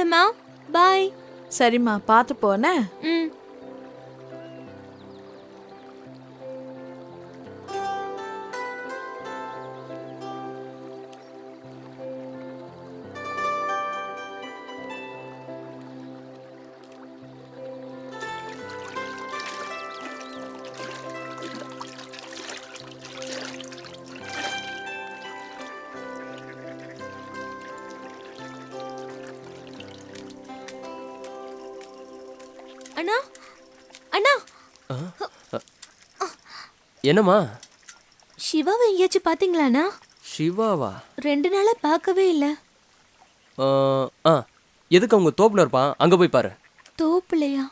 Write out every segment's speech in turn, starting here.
வரேம்மா. பாய். சரிம்மா, பார்த்து போனே. ம். அண்ணா அண்ணா, என்னம்மா? சிவாவை எங்கேயாச்சும் பாத்தீங்களாண்ணா? சிவாவா? 2 நாளா பார்க்கவே இல்ல. எதுக்கு அவங்க தோப்புல இருப்பான், அங்க போய் பாரு. தோப்புலையா?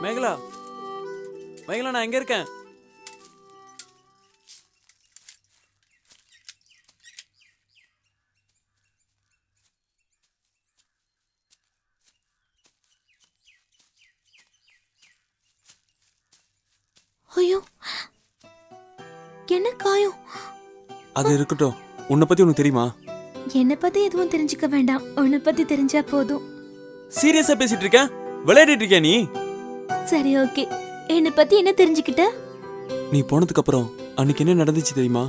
மேகலா, மேகலா, நான் எங்க இருக்கேன்? ஐயோ, என்ன காயம்? அது இருக்கட்டும், உன்னை பத்தி உனக்கு தெரியுமா? என்னை பத்தி எதுவும் தெரிஞ்சுக்க வேண்டாம், உன்னை பத்தி தெரிஞ்சா போதும். சீரியஸா பேசிட்டு இருக்க? விளையாடிட்டு இருக்கியா நீ? சரி, ஓகே. என்னை பத்தி என்ன தெரிஞ்சுக்கிட்ட? நீ போனதுக்கு அப்புறம் அன்னைக்கு என்ன நடந்துச்சு தெரியுமா?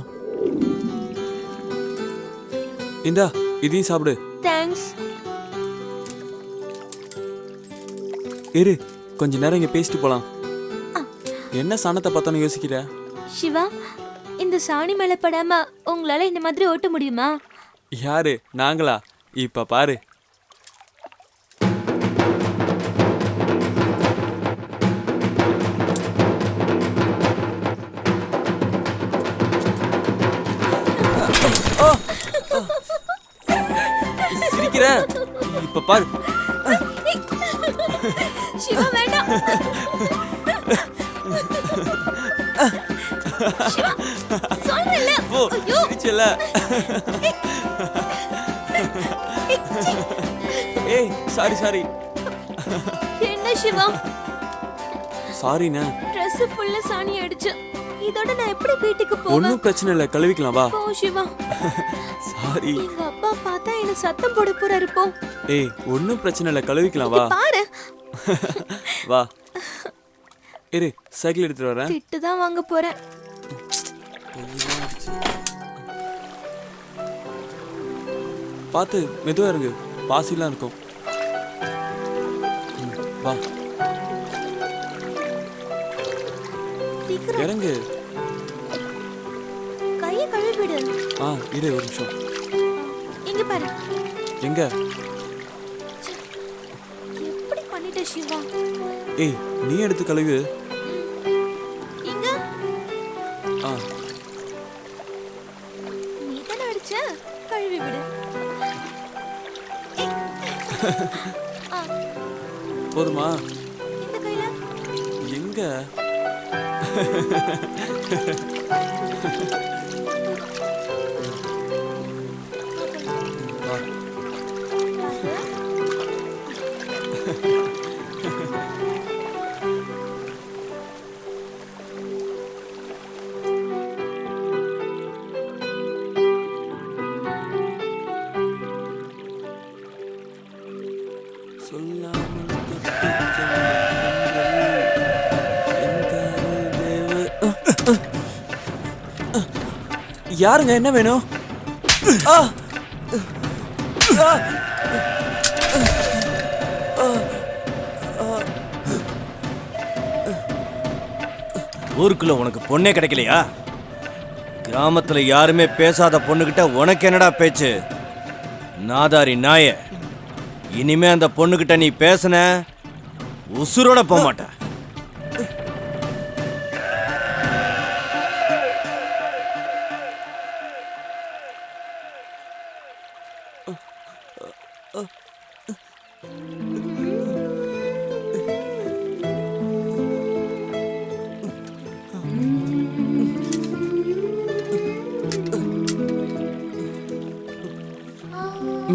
இந்தா, இதையும் சாப்பிடு. தேங்க்ஸ். இரு, கொஞ்ச நேரம் இங்க பேசிட்டு போலாம். என்ன சாணத்தை பார்த்தானு யோசிக்கிற? சிவா, இந்த சாணி மேல படாம உங்களால இந்த மாதிரி ஓட்ட முடியுமா? யாரு, நாங்களா? இப்ப பாரு. சிரிக்கிற? இப்ப பாரு. சிவா, வேண்டாம். சிவா, சொல்றேன்ல. போ, சிரிச்சல. ஏய், சாரி. என்ன சிவா? சாரிண்ணா. Dress ஃபுல்லா சாணி அடிச்சு. இதோட நான் எப்படி வீட்டுக்கு போவேன்? ஒண்ணும் பிரச்சனை இல்ல, கழுவிக்கலாம் வா. போ சிவா. சாரி. எங்க அப்பா பார்த்தா என்ன சத்தம் போட போறாரு போ. ஏய், ஒண்ணும் பிரச்சனை இல்ல, கழுவிக்கலாம் வா. பாரு. வா. இரு, சைக்கிள் எடுத்துட்டு வரேன். திட்டு தான் வாங்க போறேன். பாத்து மெதுவா இருங்க, பாசிலாம் இருக்கும். வா, சீக்கிரம் இறங்கு. கையை கழுவிடு. இரு ஒரு நிமிஷம். இங்க பாரு. எங்க? எப்படி பண்ணிட்ட சிவா? ஏய், நீ எடுத்து கழுவு. இங்க ஆ, நீ தான அடிச்ச, கழுவி விடு. போதுமா? இந்த கையில எங்க? வா. சொல்லாமல் தப்பிச் யாருங்க, என்ன வேணும்? ஊருக்குள்ள உனக்கு பொண்ணே கிடைக்கலையா? கிராமத்துல யாருமே பேசாத பொண்ணுகிட்ட உனக்கு என்னடா பேச்சு? நாதாரி நாய, இனிமே அந்த பொண்ணுகிட்ட நீ பேசுன உசுரோட போக மாட்ட.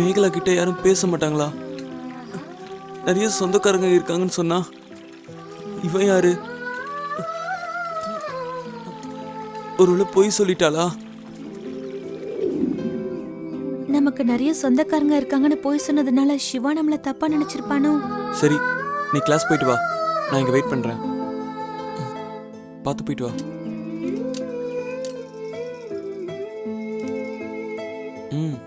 மேகலா கிட்ட யாரும் பேச மாட்டாங்களா? நிறைய சொந்தக்காரங்க இருக்காங்கன்னு சொன்னா இவன் யாரு? ஒருவேளை பொய் சொல்லிட்டாளா? நமக்கு நிறைய சொந்தக்காரங்க இருக்காங்கன்னு போய் சொன்னதுனால சிவா நம்மள தப்பா நினைச்சிருப்பானோ? சரி, நீ கிளாஸ் போயிட்டு வா, நான் இங்க வெயிட் பண்றேன். பார்த்து போயிட்டு வா. ம்